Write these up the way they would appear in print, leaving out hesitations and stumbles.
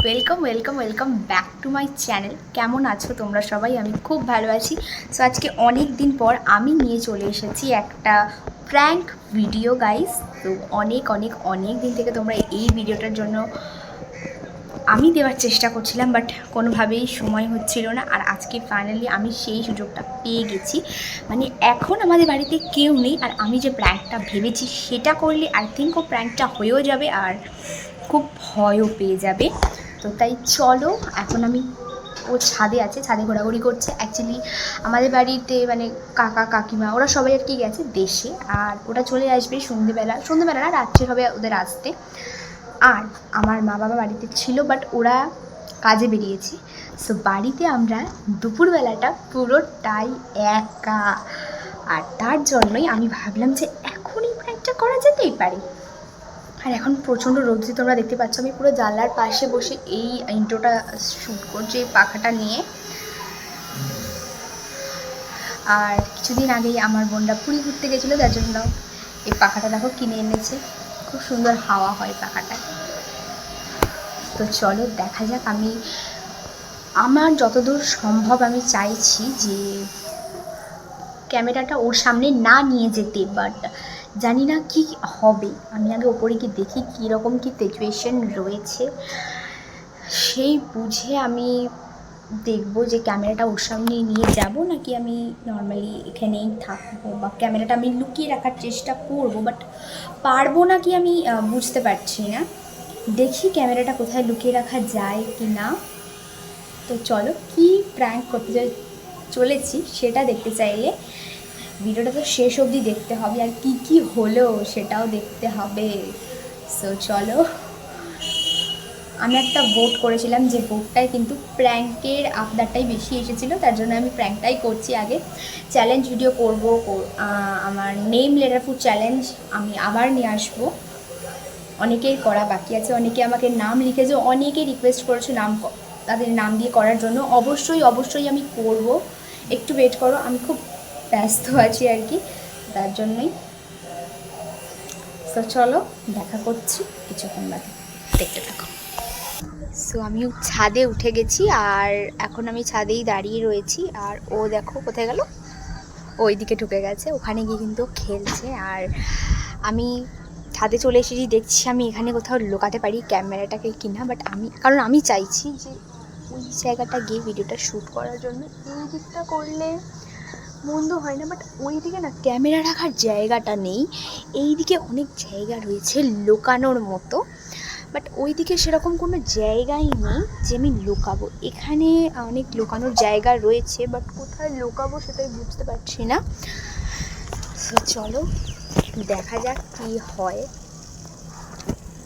Welcome welcome welcome back to my channel. কেমন আছো তোমরা সবাই? আমি খুব ভালো আছি। সো আজকে অনেক দিন পর আমি নিয়ে চলে এসেছি একটা প্র্যাঙ্ক ভিডিও গাইস। তো অনেক অনেক অনেক দিন থেকে তোমরা এই ভিডিওটার জন্য আমি দেওয়ার চেষ্টা করছিলাম, বাট কোনোভাবেই সময় হচ্ছিল না। আর আজকে ফাইনালি আমি সেই সুযোগটা পেয়ে গেছি। মানে এখন আমাদের বাড়িতে কেউ নেই, আর আমি যে প্র্যাঙ্কটা ভেবেছি সেটা করলে আই থিঙ্ক ও প্র্যাঙ্কটা হয়েও যাবে আর খুব ভয়ও পেয়ে যাবে। তো তাই চলো, এখন আমি ও ছাদে আছে, ছাদে ঘোরাঘুরি করছে। অ্যাকচুয়ালি আমাদের বাড়িতে মানে কাকা কাকিমা ওরা সবাই আর কি গেছে দেশে, আর ওরা চলে আসবে সন্ধ্যেবেলা না, রাত্রে হবে ওদের আসতে। আর আমার মা বাবা বাড়িতে ছিল, বাট ওরা কাজে বেরিয়েছে। সো বাড়িতে আমরা দুপুরবেলাটা পুরোটাই একা, আর তার জন্যই আমি ভাবলাম যে এখনই প্র্যাঙ্কটা করা যেতেই পারে। আর এখন প্রচণ্ড রোদ্রে তোমরা দেখতে পাচ্ছ, আমি পুরো জানলার পাশে বসে এই ইন্ট্রোটা শ্যুট করছি এই পাখাটা নিয়ে। আর কিছুদিন আগেই আমার বোনরা পুরী ঘুরতে গেছিলো, যার জন্য এই পাখাটা দেখো কিনে এনেছে। খুব সুন্দর হাওয়া হয় পাখাটায়। তো চলো দেখা যাক। আমি আমার যতদূর সম্ভব আমি চাইছি যে ক্যামেরাটা ওর সামনে না নিয়ে যেতে, বাট জানি না কি হবে। আমি আগে ওপরে গিয়ে দেখি কীরকম কী সিচুয়েশন রয়েছে, সেই বুঝে আমি দেখবো যে ক্যামেরাটা ওর সামনে নিয়ে যাব নাকি আমি নর্মালি এখানেই থাকবো, বা ক্যামেরাটা আমি লুকিয়ে রাখার চেষ্টা করব, বাট পারবো না কি আমি বুঝতে পারছি না। দেখি ক্যামেরাটা কোথায় লুকিয়ে রাখা যায় কি না। তো চলো, কি প্র্যাঙ্ক করতে চলেছি সেটা দেখতে চাইলে ভিডিওটা তো শেষ অবধি দেখতে হবে, আর কি কি হলো সেটাও দেখতে হবে। সো চলো, আমি একটা ভোট করেছিলাম যে ভোটটায় কিন্তু প্র্যাঙ্কের আবদারটাই বেশি এসেছিলো, তার জন্য আমি প্র্যাঙ্কটাই করছি আগে। চ্যালেঞ্জ ভিডিও করব, আমার নেম লেটার ফুড চ্যালেঞ্জ আমি আবার নিয়ে আসবো। অনেকের করা বাকি আছে, অনেকে আমাকে নাম লিখেছে, অনেকে রিকোয়েস্ট করেছে তাদের নাম দিয়ে করার জন্য। অবশ্যই অবশ্যই আমি করব, একটু ওয়েট করো। আমি খুব ব্যস্ত আছি আর কি, তার জন্যই। তো চলো দেখা করছি কিছুক্ষণ বাদে, দেখতে থাকো। সো আমি ছাদে উঠে গেছি, আর এখন আমি ছাদেই দাঁড়িয়ে রয়েছি। আর ও দেখো কোথায় গেল, ওইদিকে ঢুকে গেছে, ওখানে গিয়ে কিন্তু খেলছে। আর আমি ছাদে চলে এসেছি, দেখছি আমি এখানে কোথাও লুকাতে পারি ক্যামেরাটাকে কিনা, বাট কারণ আমি চাইছি যে ওই জায়গাটা গিয়ে ভিডিওটা শ্যুট করার জন্য। এই দিকটা করলে মন্দ হয় না, বাট ওই দিকে না ক্যামেরা রাখার জায়গাটা নেই। এই দিকে অনেক জায়গা রয়েছে লুকানোর মতো, বাট ওই দিকে সেরকম কোনো জায়গাই নেই যে আমি লুকাবো। এখানে অনেক লুকানোর জায়গা রয়েছে, বাট কোথায় লুকাবো সেটাই বুঝতে পারছি না। চলো দেখা যাক কী হয়।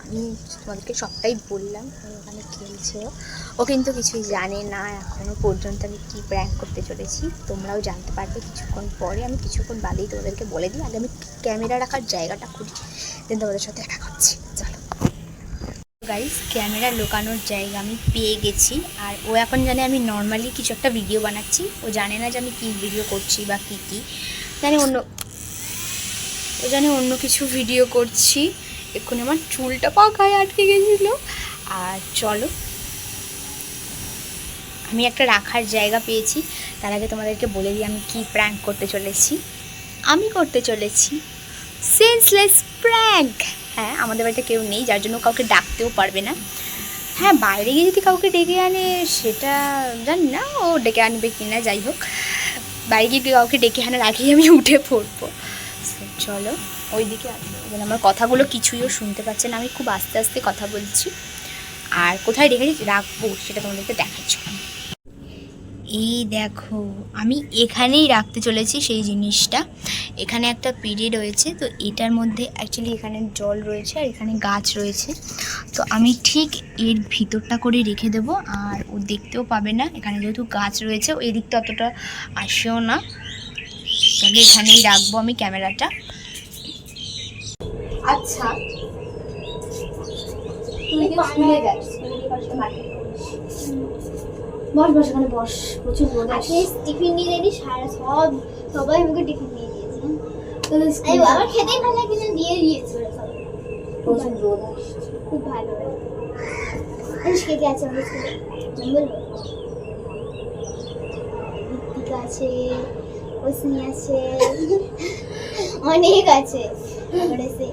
আমি তোমাদেরকে সবটাই বললাম, আমি ওখানে খেলছে। ও কিন্তু কিছুই জানে না এখনও পর্যন্ত আমি কী প্র্যাঙ্ক করতে চলেছি। তোমরাও জানতে পারবে কিছুক্ষণ পরে। আমি কিছুক্ষণ বাদেই তোমাদেরকে বলে দিই। আগে আমি ক্যামেরা রাখার জায়গাটা খুঁজি, দেন তোমাদের সাথে দেখা করছি। চলো গাইস, ক্যামেরা লুকানোর জায়গা আমি পেয়ে গেছি। আর ও এখন জানে আমি নর্মালি কিছু একটা ভিডিও বানাচ্ছি। ও জানে না যে আমি কী ভিডিও করছি বা কী জানে অন্য কিছু ভিডিও করছি। এক্ষুনি আমার চুলটা পাখায় আটকে গেছিলো। আর চলো, আমি একটা রাখার জায়গা পেয়েছি। তার আগে তোমাদেরকে বলে দিই আমি কি প্র্যাঙ্ক করতে চলেছি। আমি করতে চলেছি সেন্সলেস প্র্যাঙ্ক। হ্যাঁ, আমাদের বাড়িতে কেউ নেই, যার জন্য কাউকে ডাকতেও পারবে না। হ্যাঁ, বাইরে গিয়ে যদি কাউকে ডেকে আনে সেটা জানি না ও ডেকে আনবে কি না, যাই হোক বাইরে গিয়ে কাউকে ডেকে আনার আগেই আমি উঠে পড়বো। চলো ওইদিকে আসবে, আমার কথাগুলো কিছুইও শুনতে পাচ্ছে না, আমি খুব আস্তে আস্তে কথা বলছি। আর কোথায় রাখবো সেটা তোমাদেরকে দেখাচ্ছি। এই দেখো, আমি এখানেই রাখতে চলেছি সেই জিনিসটা। এখানে একটা পিঁড়ে রয়েছে, তো এটার মধ্যে অ্যাকচুয়ালি এখানে জল রয়েছে আর এখানে গাছ রয়েছে। তো আমি ঠিক এর ভিতরটা করে রেখে দেবো, আর ও দেখতেও পাবে না। এখানে যেহেতু গাছ রয়েছে ওই দিকটা অতটা আসেও না, তাহলে এখানেই রাখবো আমি ক্যামেরাটা। আচ্ছা, তুই কি স্কুলে যাস? স্কুলের পাশে মার্কেট করিস? বস বস, ওখানে বস, প্রচুর রোদ আসে। টিফিন নিয়ে যাবি, সবাই আমাকে টিফিন দিয়ে দিয়েছে। আমার খেতেই ভালো লাগে না, দিয়ে দিয়েছে ওরা সবাই। প্রচুর রোদ আসছে, খুব ভালো। কে কে আছে আমাদের স্কুলে বলবো? দীপিকা আছে, ওসনি আছে, অনেক আছে। তারপরে সে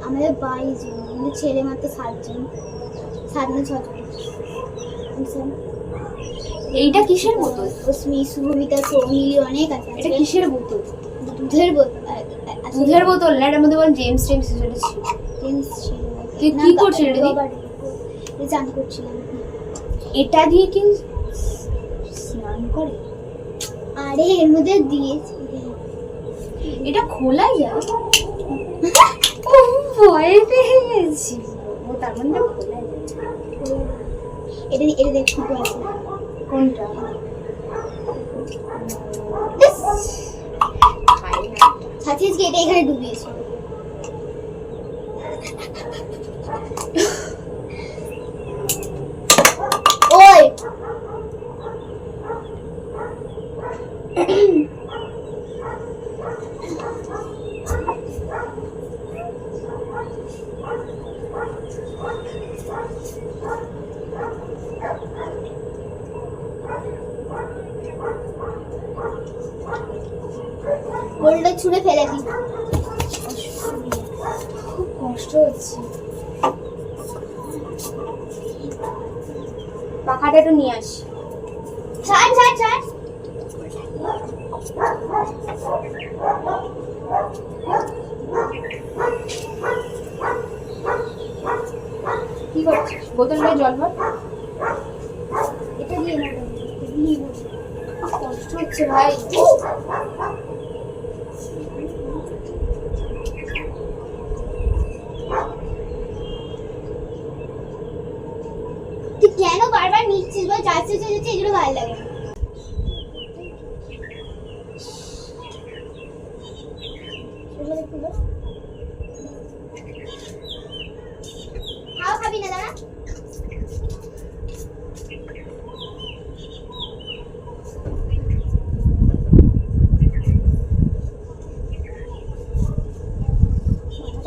আমাদের 22 জন, আমাদের ছেলে মাত্র 7 জন, 7 না 6 জন। এইটা কিসের বোতল? ওসমি, শুভমিতা, সৌমিলি অনেক আছে। এটা কিসের বোতল? দুধের বোতল। দুধের বোতল না, এটার মধ্যে বল জেমস টেমস ছিল। জেমস ছিল। তুই কি করছিস এটা দিয়ে? চান করছিলাম। এটা দিয়ে কি স্নান করে? আরে এর মধ্যে দিয়েছি। এটা খোলা যায়? ও ভয় পেয়ে গেছি। ও তার মানে এটা খোলা যায়। এটা দেখ ফুটো আছে। কোনটা? সাথে এটা এখানে ডুবিয়েছে। ওই গোলটা ছুঁড়ে ফেলে দিই। খুব কষ্ট হচ্ছে। পাখাটা একটু নিয়ে আসি। ছাড় ছাড় ছাড়। কি করছিস? বোতলে জল ভর। এটা দিয়ে না, কষ্ট হচ্ছে ভাই। তুই কেন বারবার নিচ্ছিস? বল যাচ্ছে যাচ্ছে, এগুলো ভালো লাগে না। খাও, খাবি না? দাঁড়া।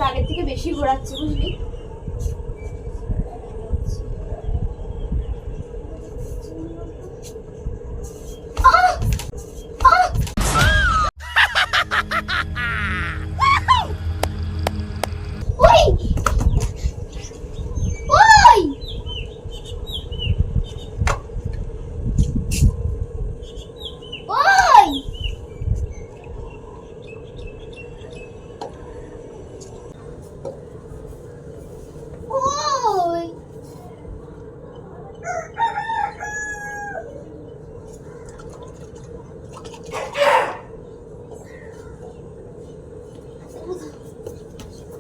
আগের থেকে বেশি ঘোরাচ্ছে বুঝলি। ওই ওই ওই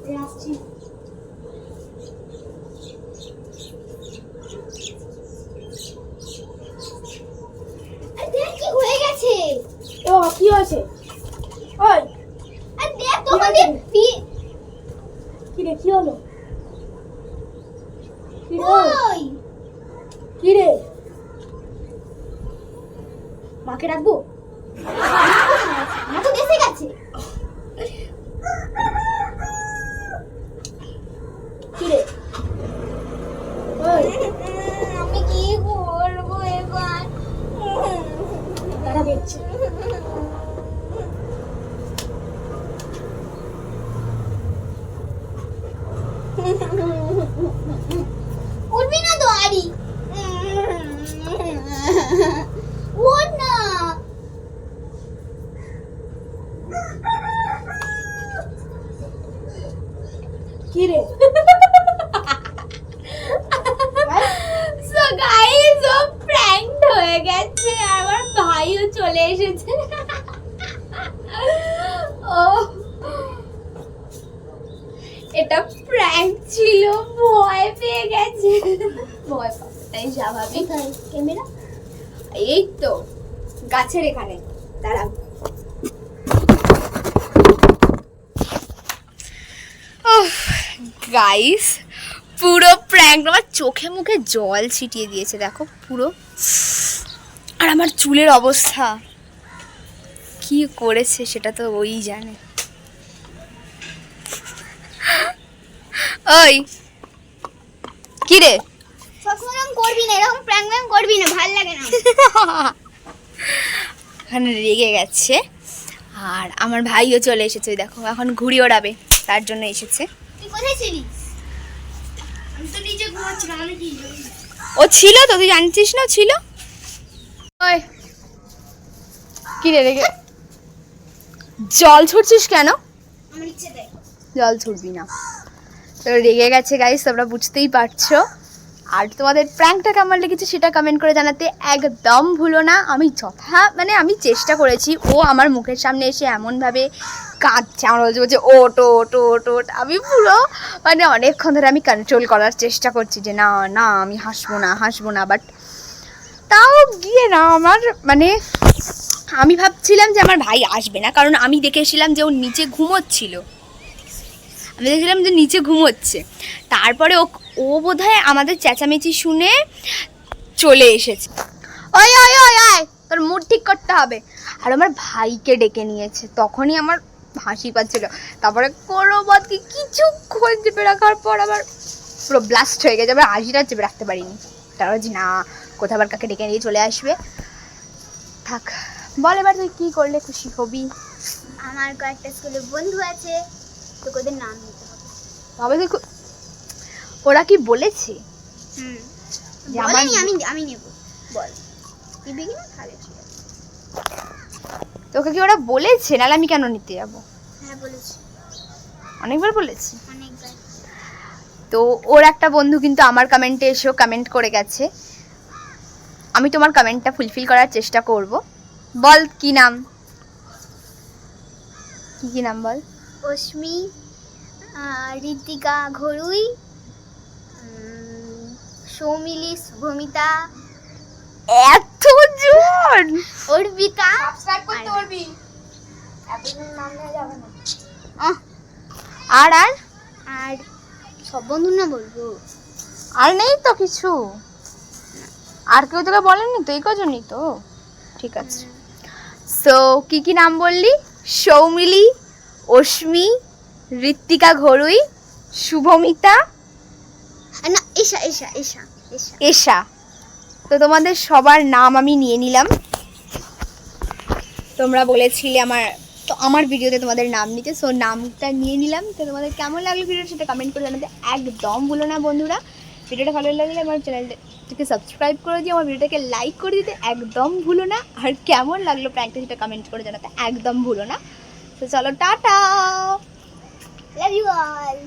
ওই আসছি। দেখ কি হয়ে গেছে। ও কি হয়েছে? ওই আর দেখ তোমাদের কি রে, কি হলো? কি রে? ওই কি রে? মাকে রাখবো? মা তো দেশে গেছে। কি রে? ওই আমি কি করবো এবার? দাঁড়া দেখছি। উঠবি না তো আরি? ওঠ না। কি রে? সো গাইস, ও প্র্যাঙ্ক হয়ে গেছে। আমার ভাইও চলে এসেছে। ও এটা প্র্যাঙ্ক ছিল, ভয় পেয়ে গেছে। ভয় পাওয়াটাই স্বাভাবিক। ক্যামেরা এই তো গাছের এখানে। দাঁড়া। গাইস পুরো প্র্যাঙ্ক, আমার চোখে মুখে জল ছিটিয়ে দিয়েছে দেখো পুরো। আর আমার চুলের অবস্থা কি করেছে সেটা তো ওই জানে। ওই কি রে? কখনো এরকম করবি না, এরকম প্র্যাঙ্ক ম্যাঙ্ক করবি না, ভালো লাগে না। এখানে রেগে গেছে। আর আমার ভাইও চলে এসেছে, ওই দেখো এখন ঘুড়ি ওড়াবে, তার জন্য এসেছে। তুই কোথায় ছিলিস? আমি তো নিচে ঘুমাচ্ছিলাম, আমি কি ও ছিল তো, তুই জানছিস না ছিল। ওই কি রে রেগে জল ছুটছিস কেন? আমার ইচ্ছে দেয়। জল ছুটবি না। তো রেগে গেছে গাইস, তোমরা বুঝতেই পারছো। আর তোমাদের প্র্যাঙ্কটা কেমন লেগেছে সেটা কমেন্ট করে জানাতে একদম ভুলো না। আমি চেষ্টা করেছি, ও আমার মুখের সামনে এসে এমনভাবে কাঁদছে, আমার বলছে ওট ওট ওট ওট। আমি পুরো অনেকক্ষণ ধরে আমি কন্ট্রোল করার চেষ্টা করছি যে না না আমি হাসবো না, বাট তাও গিয়ে না আমার আমি ভাবছিলাম যে আমার ভাই আসবে না, কারণ আমি দেখেছিলাম যে ও নিচে ঘুমোচ্ছিল। আমি দেখছিলাম যে নিচে ঘুমোচ্ছে। তারপরে ও বোধহয় আমাদের চেঁচামেচি শুনে চলে এসেছে। ওই ওই ওই আয়, তোর মুড ঠিক করতে হবে। আর আমার ভাইকে ডেকে নিয়েছে, তখনই আমার হাসি পাচ্ছিল। তারপরে কোরবাদকে কিছুক্ষণ চেপে রাখার পর আবার পুরো ব্লাস্ট হয়ে গেছে, আবার হাসিটা চেপে রাখতে পারিনি। তারপর যে না, কোথাও আবার কাকে ডেকে নিয়ে চলে আসবে। থাক, বল এবার তুই কী করলে খুশি হবি? আমার কয়েকটা স্কুলে বন্ধু আছে, তোকে ওদের নাম নিতে হবে। তবে তুই ওরা কি বলেছে? যে বলেনি, আমি নেব। বল নিবি কিনা? তাহলে ঠিক আছে। তোকে কি ওরা বলেছে? নাহলে আমি কেন নিতে যাবো? হ্যাঁ বলেছি, অনেকবার বলেছি। অনেকবার। তো ওর একটা বন্ধু কিন্তু আমার কমেন্টে এসেও কমেন্ট করে গেছে। আমি তোমার কমেন্টটা ফুলফিল করার চেষ্টা করব। বল কি নাম? কি নাম বল? অশ্মি, ঋতিকা ঘরুই, সৌমিলি, শুভমিতা, এতজন? অর্পিতা। সাবস্ক্রাইব করতে পারবি? এতজন নাম নেওয়া যাবে না। আর আর আর সব বন্ধুর না বলবো? আর নেই তো কিছু? আর কেউ তোকে বলেনি তো? এই কজনই তো? ঠিক আছে। সো কি নাম বললি? সৌমিলি, অশ্মি, ঋত্বিকা ঘরুই, শুভমিতা, না এশা এশা এশা এশা এশা। তো তোমাদের সবার নাম আমি নিয়ে নিলাম। তোমরা বলেছিলে আমার ভিডিওতে তোমাদের নাম নিতে, সো নামটা নিয়ে নিলাম। তো তোমাদের কেমন লাগলো ভিডিওটা সেটা কমেন্ট করে জানাতে একদম ভুলো না বন্ধুরা। ভিডিওটা ভালো লাগলে আমার চ্যানেলটাকে সাবস্ক্রাইব করে দিও, আমার ভিডিওটাকে লাইক করে দিতে একদম ভুলো না। আর কেমন লাগলো প্র্যাঙ্কটা সেটা কমেন্ট করে জানাতে একদম ভুলো না। তো চলো টাটা, লাভ ইউ অল।